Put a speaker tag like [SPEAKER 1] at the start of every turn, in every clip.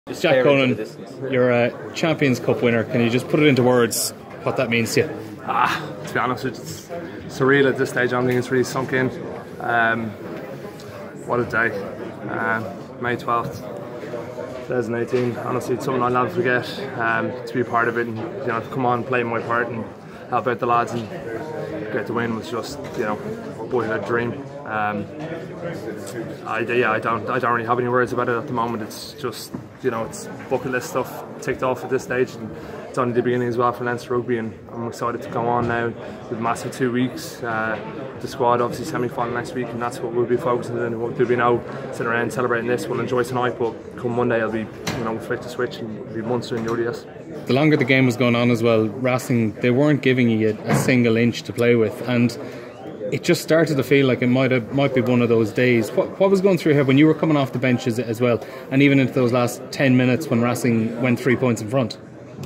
[SPEAKER 1] It's Jack Conan. You're a Champions Cup winner. Can you just put it into words what that means to you?
[SPEAKER 2] To be honest, it's surreal at this stage. I don't think it's really sunk in. What a day. May 12th, 2018. Honestly, it's something I'll never forget. To be a part of it and to come on and play my part and help out the lads and get the win was just boyhood dream. I don't really have any words about it at the moment. It's just it's bucket list stuff ticked off at this stage, and it's only the beginning as well for Leinster rugby, and I'm excited to go on now with a massive 2 weeks. The squad obviously semi-final next week, and that's what we'll be focusing on. There'll be no sitting around celebrating this. We'll enjoy tonight, but come Monday I'll be flick to switch and it'll be Munster and the ODS.
[SPEAKER 1] The longer the game was going on as well, Racing, they weren't giving you a single inch to play with, and it just started to feel like it might be one of those days. What was going through here when you were coming off the benches as well, and even into those last 10 minutes when Racing went 3 points in front?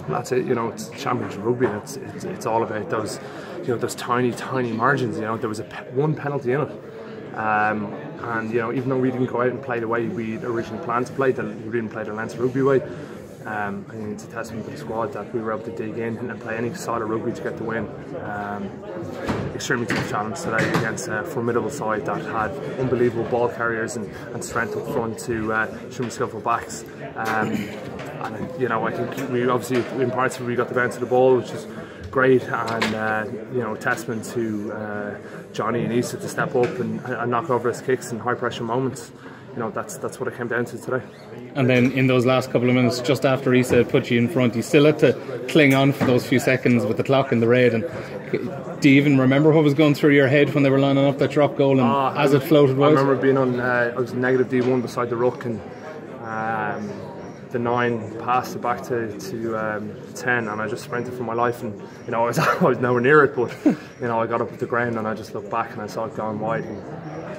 [SPEAKER 2] That's it. It's championship rugby. It's all about those those tiny margins. There was one penalty in it, and even though we didn't go out and play the way we originally planned to play, we didn't play the Leinster rugby way. I think it's a testament to the squad that we were able to dig in and play any solid rugby to get the win. Extremely tough challenge today against a formidable side that had unbelievable ball carriers and strength up front to extremely skillful backs. I think we obviously in parts we got the bounce of the ball, which is great, and testament to Johnny and Issa to step up and knock over his kicks in high pressure moments. That's what it came down to today.
[SPEAKER 1] And then in those last couple of minutes, just after Issa had put you in front, you still had to cling on for those few seconds with the clock in the red. And do you even remember what was going through your head when they were lining up that drop goal and as it floated wide?
[SPEAKER 2] I remember being on, I was negative D1 beside the ruck, and the 9 passed it back to 10, and I just sprinted for my life, and I was nowhere near it, but I got up at the ground and I just looked back and I saw it going wide, and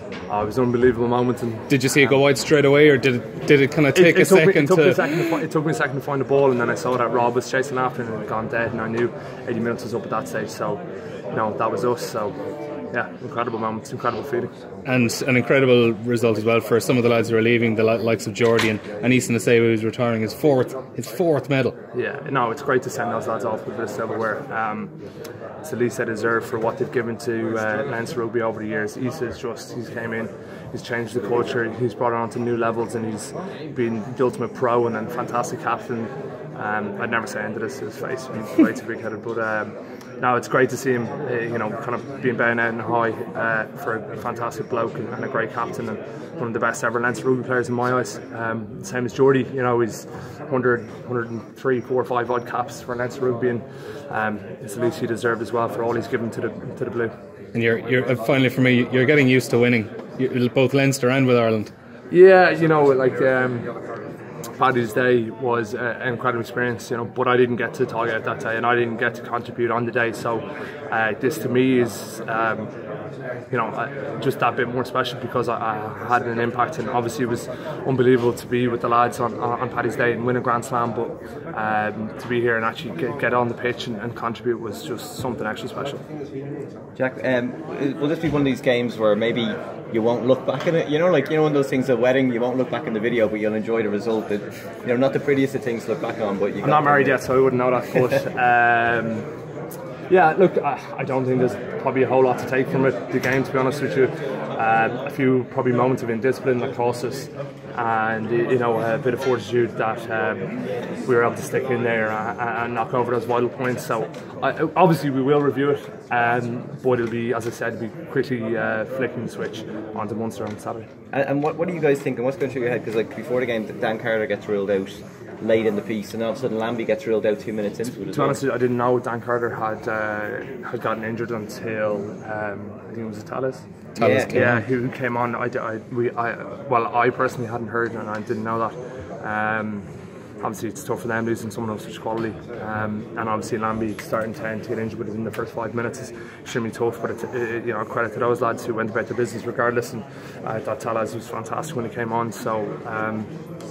[SPEAKER 2] it was an unbelievable moment. And
[SPEAKER 1] did you see it go wide straight away, or did it kind of take a second?
[SPEAKER 2] It took me a second to find the ball, and then I saw that Rob was chasing after and it had gone dead, and I knew 80 minutes was up at that stage, so that was us. So yeah, incredible moments, incredible feeling. And
[SPEAKER 1] an incredible result as well for some of the lads who are leaving, the likes of Jordy and Issa Nasewa, who's retiring his fourth medal. Yeah, it's great to send those lads off with this silverware. It's the least they deserve for what they've given to Leinster rugby over the years. Issa's he's came in, he's changed the culture, he's brought it on to new levels, and he's been the ultimate pro and a fantastic captain. I'd never say into his face, he's way too big-headed, but it's great to see him, kind of being bound out and high for a fantastic bloke and a great captain and one of the best ever Leinster rugby players in my eyes. Same as Jordy, he's 100, 103, 4 or 5 odd caps for Leinster rugby, and it's the least he deserved as well for all he's given to the blue. And you're finally, for me, you're getting used to winning, both Leinster and with Ireland. Yeah, Paddy's Day was an incredible experience, but I didn't get to target it that day, and I didn't get to contribute on the day. So this to me is, just that bit more special because I had an impact, and obviously it was unbelievable to be with the lads on Paddy's Day and win a Grand Slam, but to be here and actually get on the pitch and contribute was just something extra special.
[SPEAKER 3] Jack, will this be one of these games where maybe you won't look back at it? One of those things at a wedding, you won't look back in the video, but you'll enjoy the result. Not the prettiest of things to look back on, but I'm
[SPEAKER 2] not married yet, so I wouldn't know that. But yeah, look, I don't think there's probably a whole lot to take from it, the game, to be honest with you. A few probably moments of indiscipline that cost us, and a bit of fortitude that we were able to stick in there and knock over those vital points. So obviously we will review it, but it'll be, as I said, it'll be quickly flicking the switch onto Munster on Saturday.
[SPEAKER 3] And what are you guys thinking? What's going through your head? Because before the game, Dan Carter gets ruled out late in the piece, and all of a sudden Lambie gets ruled out 2 minutes into it.
[SPEAKER 2] To be honest, I didn't know Dan Carter had gotten injured until I think it was Talis. Yeah, who came on. I personally hadn't heard, and I didn't know that. obviously it's tough for them losing someone of such quality, and obviously Lambie starting to get injured within the first 5 minutes is extremely tough. But it's you know, credit to those lads who went about their business regardless, and I thought Talas was fantastic when he came on. So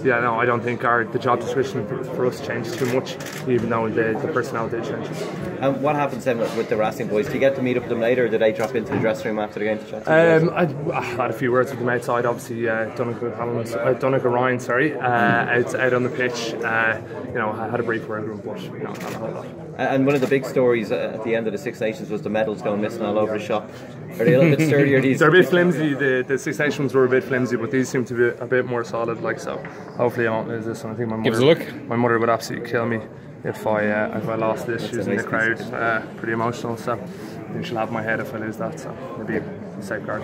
[SPEAKER 2] yeah, no, I don't think the job description for us changed too much, even though the personnel did change.
[SPEAKER 3] And what happens then with the Racing boys? Do you get to meet up with them later, or did they drop into the dressing room after the game to chat to you?
[SPEAKER 2] I had a few words with them outside. Obviously, Donnacha Ryan, out on the pitch. You know, I had a brief word with him, but you know, not a whole lot.
[SPEAKER 3] And one of the big stories at the end of the Six Nations was the medals going missing all over the shop. Are they a little bit sturdier?
[SPEAKER 2] They're a bit flimsy. The Six Nations were a bit flimsy, but these seem to be a bit more solid. Like, so, hopefully I won't lose this. And I think my mother would absolutely kill me if I lost this. She was in the crowd, pretty emotional. So I think she'll have my head if I lose that. So maybe a safeguard.